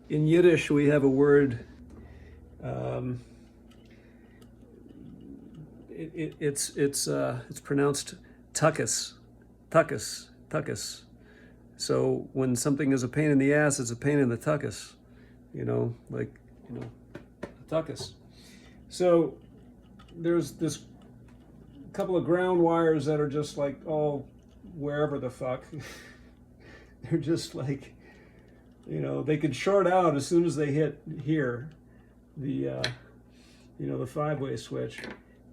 In Yiddish, we have a word. Um, it's pronounced tuckus, tuckus, tuckus. So when something is a pain in the ass, it's a pain in the tuckus. Like the tuckus. So there's this couple of ground wires that are just like all wherever the fuck. They're just like, they could short out as soon as they hit here, the the 5-way switch,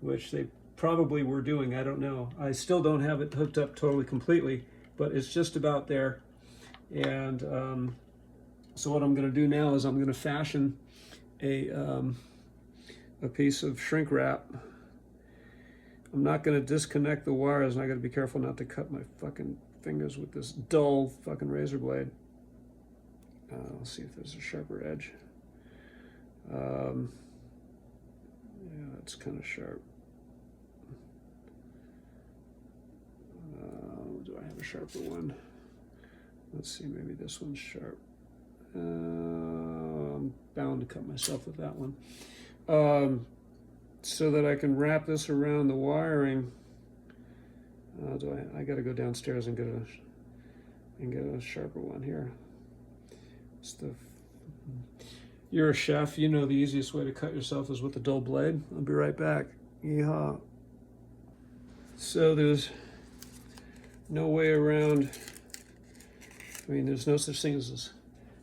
which they probably were doing. I don't know. I still don't have it hooked up totally completely, but it's just about there. And so what I'm going to do now is I'm going to fashion a piece of shrink wrap. I'm not going to disconnect the wires, and I got to be careful not to cut my fucking fingers with this dull fucking razor blade. Let's see if there's a sharper edge. Yeah, that's kind of sharp. Do I have a sharper one? Let's see, maybe this one's sharp. I'm bound to cut myself with that one. So that I can wrap this around the wiring. I got to go downstairs and get a sharper one here. You're a chef, you know the easiest way to cut yourself is with a dull blade. I'll be right back. Yeehaw. So there's no way around. I mean, there's no such thing as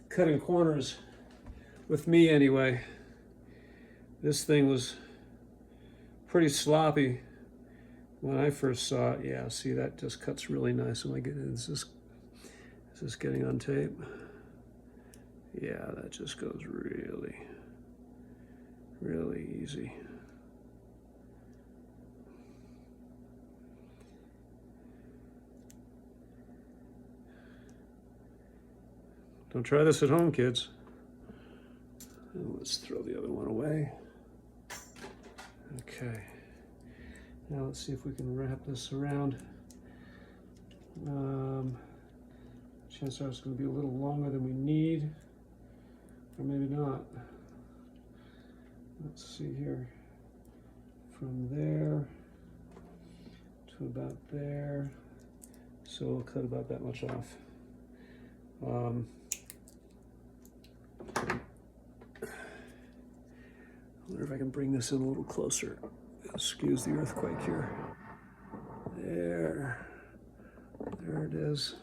cutting corners with me anyway. This thing was pretty sloppy when I first saw it. Yeah, see, that just cuts really nice when I get it. Is this getting on tape? Yeah, that just goes really, really easy. Don't try this at home, kids. Let's throw the other one away. Okay. Now let's see if we can wrap this around. Chances are it's going to be a little longer than we need, or maybe not. Let's see here. From there to about there. So we'll cut about that much off. I wonder if I can bring this in a little closer. Excuse the earthquake here. There it is.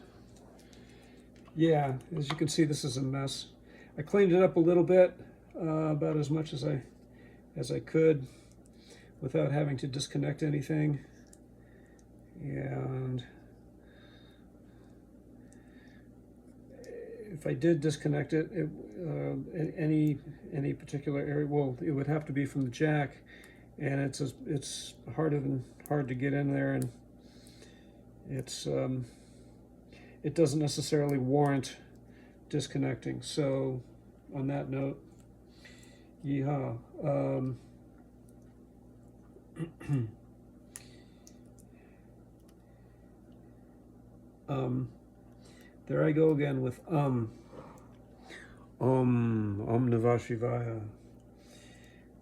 Yeah, as you can see, this is a mess. I cleaned it up a little bit, about as much as I could, without having to disconnect anything. And if I did disconnect it, any particular area, well, it would have to be from the jack, and it's hard to get in there, and it doesn't necessarily warrant disconnecting. So on that note, yeehaw. There I go again with Om Namah Shivaya.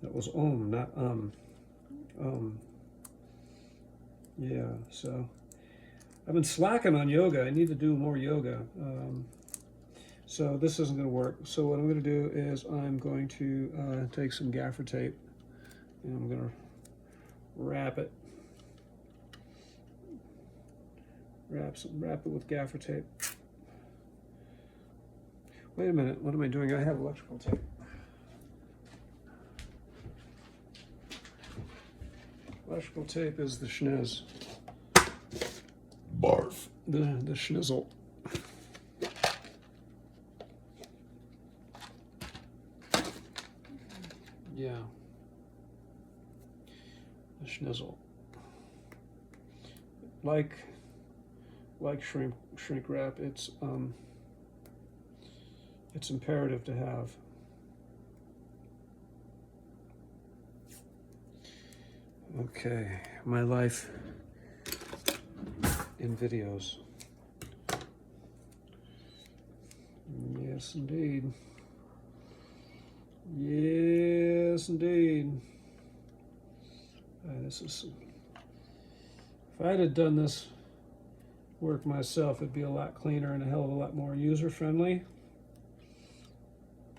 That was Om, not Yeah, so I've been slacking on yoga. I need to do more yoga. So this isn't going to work. So what I'm going to do is I'm going to take some gaffer tape, and I'm going to wrap it. Wrap it with gaffer tape. Wait a minute, what am I doing? I have electrical tape. Electrical tape is the schniz. Barf. The schnizzle. Yeah. The schnizzle. Like shrink wrap, it's imperative to have. Okay, my life in videos. Yes, indeed. Yes, indeed. This is. If I had done this work myself, it'd be a lot cleaner and a hell of a lot more user friendly.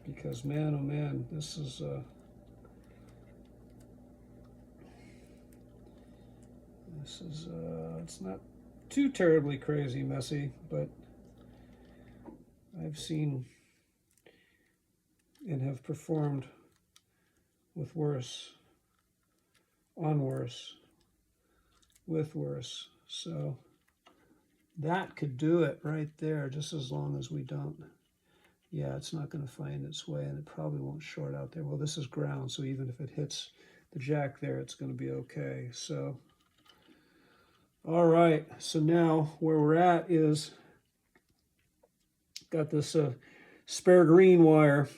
Because man, oh man, this is. It's not too terribly crazy messy, but I've seen and have performed with worse, on worse, with worse. So that could do it right there, just as long as we don't. Yeah, it's not going to find its way, and it probably won't short out there. Well, this is ground, so even if it hits the jack there, it's going to be okay. So, all right. So now where we're at is got this spare green wire.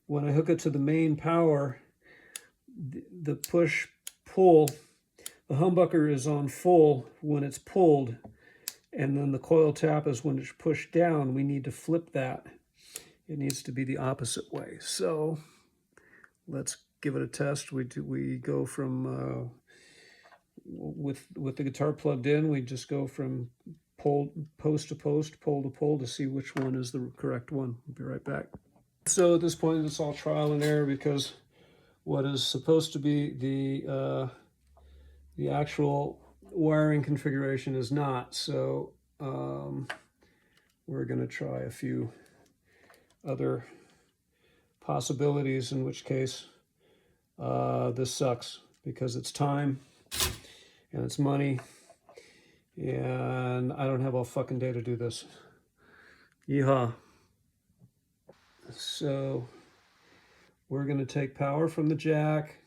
When I hook it to the main power, the push-pull, the humbucker is on full when it's pulled, and then the coil tap is when it's pushed down. We need to flip that. It needs to be the opposite way. So let's give it a test. We go from, with the guitar plugged in, we just go from post to post, pole to pole to see which one is the correct one. I'll be right back. So at this point, it's all trial and error because what is supposed to be the actual wiring configuration is not. So we're going to try a few other possibilities, in which case this sucks because it's time and it's money and I don't have all fucking day to do this. Yeehaw. So we're going to take power from the jack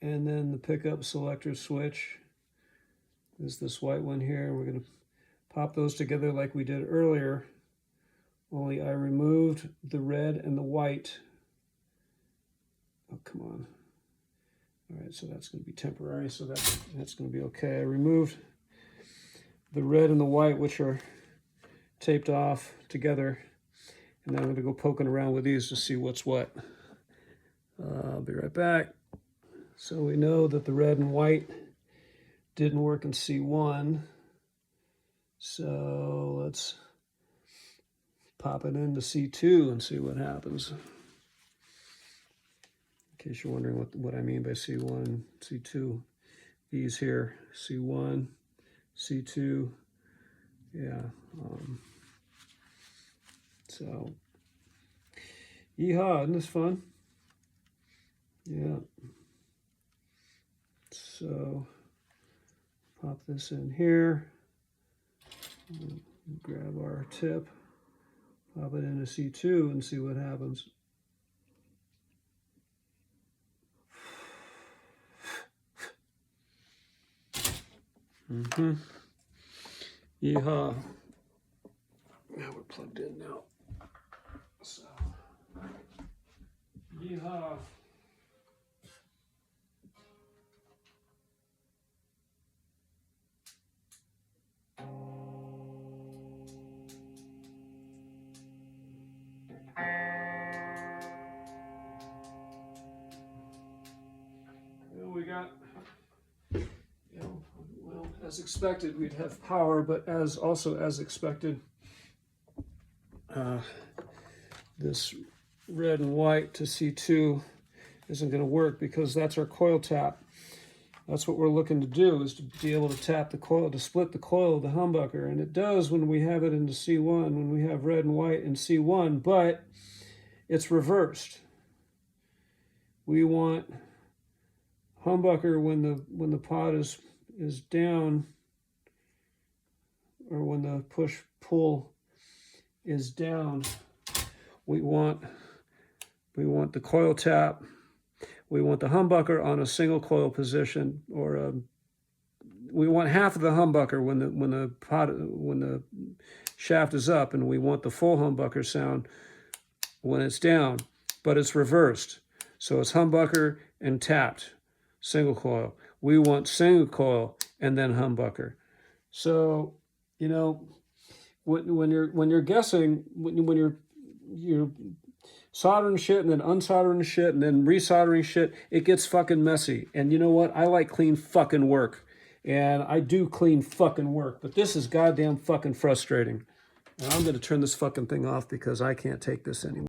and then the pickup selector switch is this white one here. We're going to pop those together like we did earlier, only I removed the red and the white. Oh, come on. All right, so that's going to be temporary, so that's going to be okay. I removed the red and the white, which are taped off together, and now I'm going to go poking around with these to see what's what. I'll be right back. So we know that the red and white didn't work in C1, so let's pop it into C2 and see what happens. In case you're wondering what I mean by C1, C2, these here, C1, C2, yeah. So, yeehaw, isn't this fun? Yeah. So, pop this in here, grab our tip, pop it into C2 and see what happens. Yeehaw. Now we're plugged in now. So, yeehaw. We got, well, as expected, we'd have power, but also as expected, this red and white to C2 isn't going to work because that's our coil tap. That's what we're looking to do, is to be able to tap the coil, to split the coil of the humbucker. And it does when we have it into C1, when we have red and white in C1, but it's reversed. We want humbucker when the pot is down, or when the push-pull is down. We want the coil tap. We want the humbucker on a single coil position, or we want half of the humbucker when the shaft is up, and we want the full humbucker sound when it's down, but it's reversed. So it's humbucker and tapped, single coil. We want single coil and then humbucker. So, you know, when you're guessing, when you're you're soldering shit and then unsoldering shit and then resoldering shit. It gets fucking messy. And you know what? I like clean fucking work. And I do clean fucking work. But this is goddamn fucking frustrating. And I'm going to turn this fucking thing off because I can't take this anymore.